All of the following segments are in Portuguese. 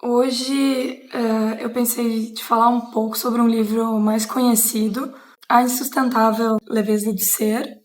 Hoje, eu pensei de falar um pouco sobre um livro mais conhecido, A Insustentável Leveza de Ser,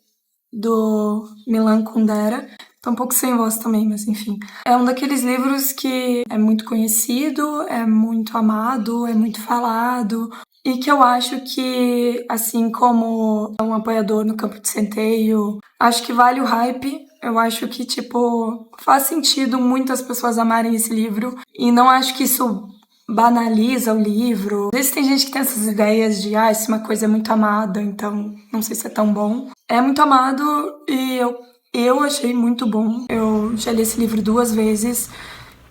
do Milan Kundera. Tô um pouco sem voz também, mas enfim. É um daqueles livros que é muito conhecido, é muito amado, é muito falado, e que eu acho que, assim como um apoiador no campo de centeio, acho que vale o hype. Eu acho que, tipo, faz sentido muitas pessoas amarem esse livro, e não acho que isso banaliza o livro. Às vezes tem gente que tem essas ideias de, se uma coisa é muito amada, então não sei se é tão bom. É muito amado e eu achei muito bom. Eu já li esse livro 2 vezes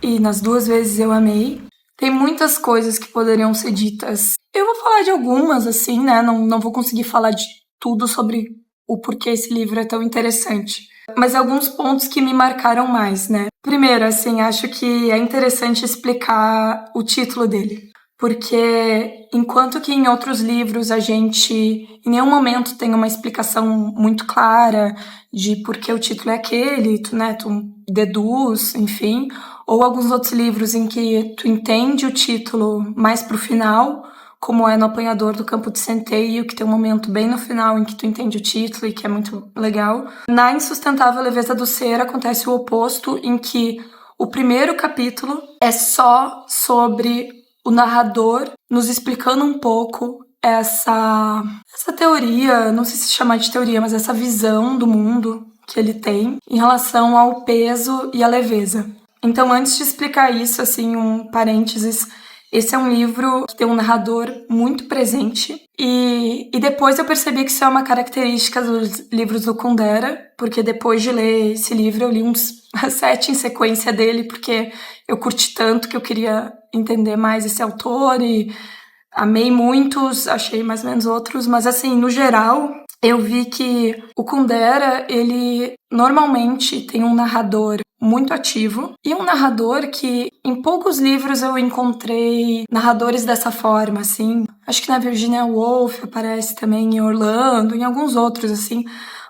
e nas 2 vezes eu amei. Tem muitas coisas que poderiam ser ditas. Eu vou falar de algumas, assim, né? Não vou conseguir falar de tudo sobre o porquê esse livro é tão interessante. Mas alguns pontos que me marcaram mais, né? Primeiro, assim, acho que é interessante explicar o título dele. Porque enquanto que em outros livros a gente em nenhum momento tem uma explicação muito clara de por que o título é aquele, tu deduz, enfim, ou alguns outros livros em que tu entende o título mais pro final, como é no Apanhador do Campo de Centeio, que tem um momento bem no final em que tu entende o título e que é muito legal. Na Insustentável Leveza do Ser acontece o oposto, em que o primeiro capítulo é só sobre o narrador nos explicando um pouco essa teoria, não sei se chamar de teoria, mas essa visão do mundo que ele tem em relação ao peso e à leveza. Então, antes de explicar isso, assim, um parênteses, esse é um livro que tem um narrador muito presente. E depois eu percebi que isso é uma característica dos livros do Kundera, porque depois de ler esse livro eu li uns 7 em sequência dele, porque eu curti tanto que eu queria entender mais esse autor e amei muitos, achei mais ou menos outros, mas assim, no geral, eu vi que o Kundera, ele normalmente tem um narrador muito ativo e um narrador que em poucos livros eu encontrei narradores dessa forma, assim. Acho que na Virginia Woolf aparece também em Orlando, em alguns outros, assim,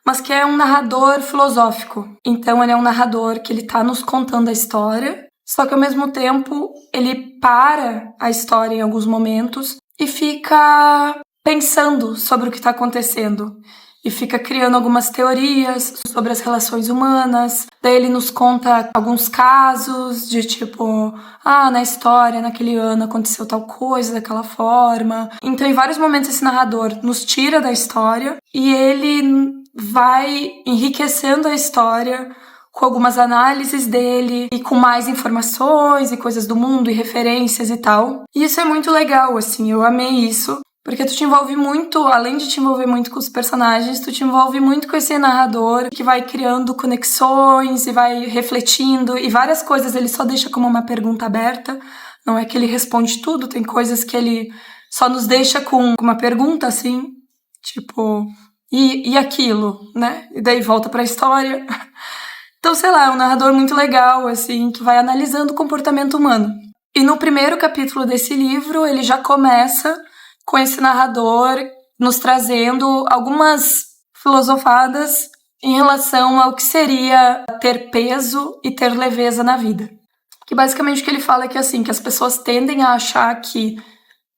mas que é um narrador filosófico. Então ele é um narrador que ele tá nos contando a história, só que ao mesmo tempo ele para a história em alguns momentos e fica pensando sobre o que está acontecendo. E fica criando algumas teorias sobre as relações humanas. Daí ele nos conta alguns casos de tipo, na história, naquele ano aconteceu tal coisa, daquela forma. Então, em vários momentos, esse narrador nos tira da história e ele vai enriquecendo a história com algumas análises dele e com mais informações e coisas do mundo e referências e tal. E isso é muito legal, assim, eu amei isso. Porque tu te envolve muito, além de te envolver muito com os personagens, tu te envolve muito com esse narrador que vai criando conexões e vai refletindo, e várias coisas ele só deixa como uma pergunta aberta. Não é que ele responde tudo, tem coisas que ele só nos deixa com uma pergunta assim, tipo, e aquilo, né? E daí volta pra história. Então, sei lá, é um narrador muito legal, assim, que vai analisando o comportamento humano. E no primeiro capítulo desse livro, ele já começa com esse narrador nos trazendo algumas filosofadas em relação ao que seria ter peso e ter leveza na vida. Que basicamente o que ele fala é que, assim, que as pessoas tendem a achar que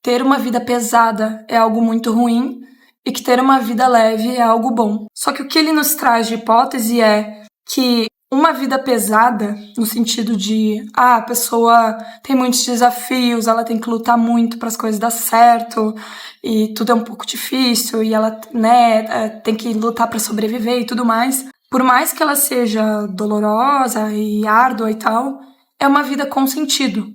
ter uma vida pesada é algo muito ruim e que ter uma vida leve é algo bom. Só que o que ele nos traz de hipótese é que uma vida pesada, no sentido de, a pessoa tem muitos desafios, ela tem que lutar muito para as coisas dar certo, e tudo é um pouco difícil, e ela, né, tem que lutar para sobreviver e tudo mais. Por mais que ela seja dolorosa e árdua e tal, é uma vida com sentido.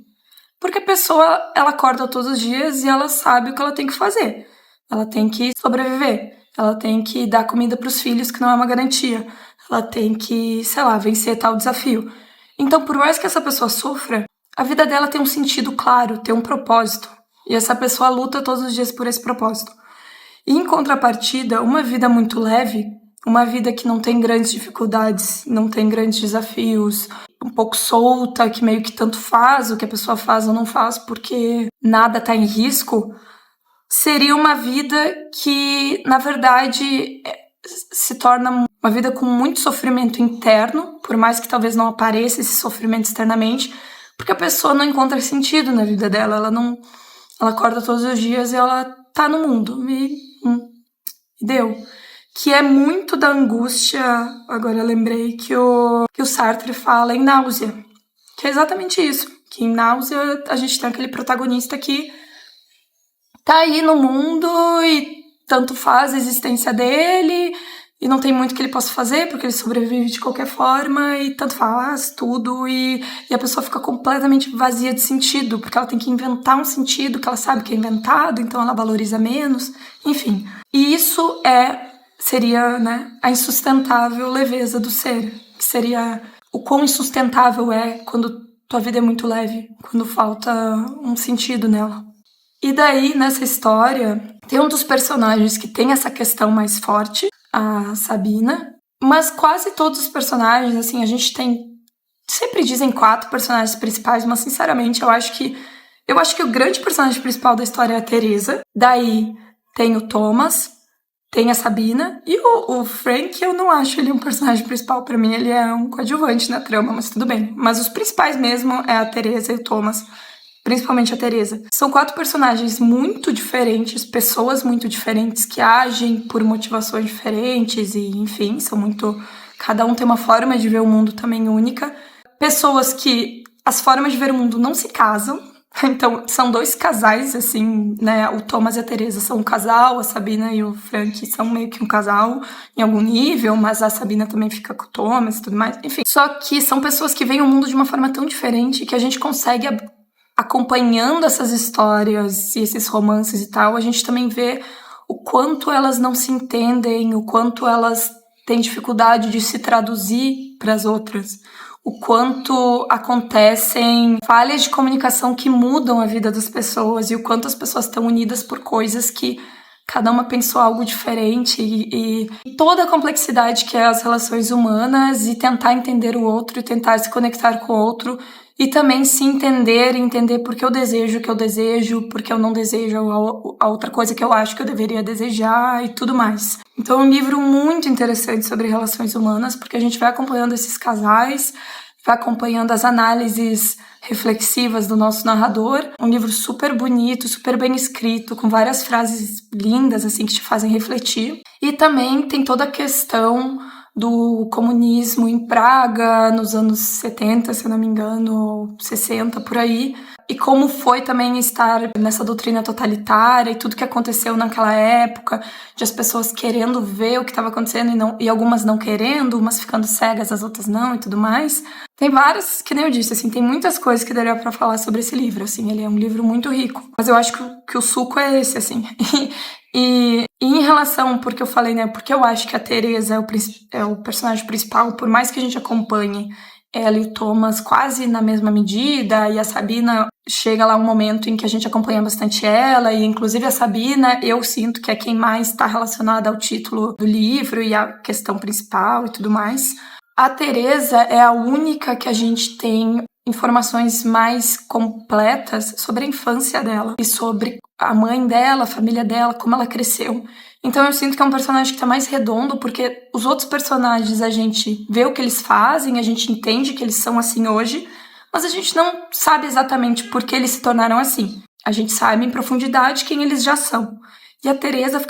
Porque a pessoa, ela acorda todos os dias e ela sabe o que ela tem que fazer. Ela tem que sobreviver. Ela tem que dar comida para os filhos, que não é uma garantia. Ela tem que, sei lá, vencer tal desafio. Então, por mais que essa pessoa sofra, a vida dela tem um sentido claro, tem um propósito. E essa pessoa luta todos os dias por esse propósito. E, em contrapartida, uma vida muito leve, uma vida que não tem grandes dificuldades, não tem grandes desafios, um pouco solta, que meio que tanto faz o que a pessoa faz ou não faz porque nada tá em risco, seria uma vida que, na verdade, se torna uma vida com muito sofrimento interno, por mais que talvez não apareça esse sofrimento externamente, porque a pessoa não encontra sentido na vida dela, ela acorda todos os dias e ela tá no mundo, e deu. Que é muito da angústia, agora eu lembrei, que o Sartre fala em Náusea, que é exatamente isso, que em Náusea a gente tem aquele protagonista que tá aí no mundo e tanto faz a existência dele e não tem muito que ele possa fazer porque ele sobrevive de qualquer forma e tanto faz tudo e a pessoa fica completamente vazia de sentido porque ela tem que inventar um sentido que ela sabe que é inventado, então ela valoriza menos, enfim. E isso seria, né, a insustentável leveza do ser, que seria o quão insustentável é quando tua vida é muito leve, quando falta um sentido nela. E daí, nessa história, tem um dos personagens que tem essa questão mais forte, a Sabina, mas quase todos os personagens, assim, a gente tem... Sempre dizem 4 personagens principais, mas sinceramente eu acho que o grande personagem principal da história é a Teresa. Daí tem o Thomas, tem a Sabina, e o Frank, eu não acho ele um personagem principal. Pra mim, ele é um coadjuvante na trama, mas tudo bem. Mas os principais mesmo é a Teresa e o Thomas. Principalmente a Teresa. São 4 personagens muito diferentes, pessoas muito diferentes que agem por motivações diferentes e, enfim, são muito... Cada um tem uma forma de ver o mundo também única. Pessoas que as formas de ver o mundo não se casam. Então, são 2 casais, assim, né? O Thomas e a Teresa são um casal, a Sabina e o Frank são meio que um casal em algum nível, mas a Sabina também fica com o Thomas e tudo mais. Enfim, só que são pessoas que veem o mundo de uma forma tão diferente que a gente consegue... Acompanhando essas histórias e esses romances e tal, a gente também vê o quanto elas não se entendem, o quanto elas têm dificuldade de se traduzir para as outras, o quanto acontecem falhas de comunicação que mudam a vida das pessoas e o quanto as pessoas estão unidas por coisas que cada uma pensou algo diferente e toda a complexidade que é as relações humanas e tentar entender o outro e tentar se conectar com o outro e também se entender por que eu desejo o que eu desejo, porque eu não desejo a outra coisa que eu acho que eu deveria desejar e tudo mais. Então é um livro muito interessante sobre relações humanas, porque a gente vai acompanhando esses casais, vai acompanhando as análises reflexivas do nosso narrador. Um livro super bonito, super bem escrito, com várias frases lindas, assim, que te fazem refletir. E também tem toda a questão do comunismo em Praga, nos anos 70, se eu não me engano, 60, por aí. E como foi também estar nessa doutrina totalitária e tudo que aconteceu naquela época, de as pessoas querendo ver o que estava acontecendo e algumas não querendo, umas ficando cegas, as outras não e tudo mais. Tem várias, que nem eu disse, assim, tem muitas coisas que daria pra falar sobre esse livro, assim, ele é um livro muito rico. Mas eu acho que o suco é esse, assim. E em relação, porque eu falei, né, porque eu acho que a Teresa é o personagem principal, por mais que a gente acompanhe ela e o Thomas quase na mesma medida, e a Sabina chega lá um momento em que a gente acompanha bastante ela, e inclusive a Sabina, eu sinto que é quem mais está relacionada ao título do livro e à questão principal e tudo mais. A Teresa é a única que a gente tem informações mais completas sobre a infância dela e sobre a mãe dela, a família dela, como ela cresceu. Então eu sinto que é um personagem que tá mais redondo, porque os outros personagens a gente vê o que eles fazem, a gente entende que eles são assim hoje, mas a gente não sabe exatamente por que eles se tornaram assim. A gente sabe em profundidade quem eles já são. E a Teresa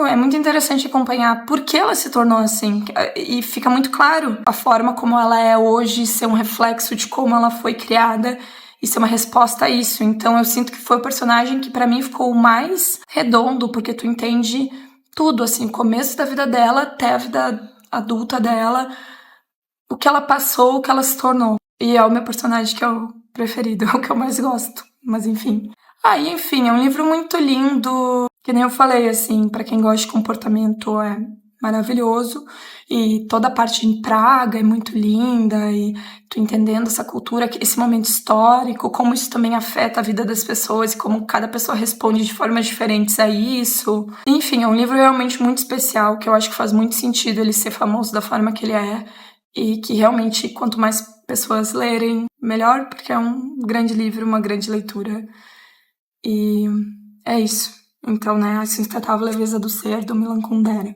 é muito interessante acompanhar por que ela se tornou assim. E fica muito claro a forma como ela é hoje, ser um reflexo de como ela foi criada e ser uma resposta a isso. Então eu sinto que foi o personagem que pra mim ficou o mais redondo, porque tu entende tudo, assim, o começo da vida dela até a vida adulta dela, o que ela passou, o que ela se tornou. E é o meu personagem que é o preferido, é o que eu mais gosto. Mas enfim. E enfim, é um livro muito lindo, que nem eu falei, assim, pra quem gosta de comportamento é maravilhoso, e toda a parte em Praga é muito linda, e tu entendendo essa cultura, esse momento histórico, como isso também afeta a vida das pessoas, e como cada pessoa responde de formas diferentes a isso. Enfim, é um livro realmente muito especial, que eu acho que faz muito sentido ele ser famoso da forma que ele é, e que realmente, quanto mais pessoas lerem, melhor, porque é um grande livro, uma grande leitura. E é isso. Então, né, a Insustentável Leveza do Ser, do Milan Kundera.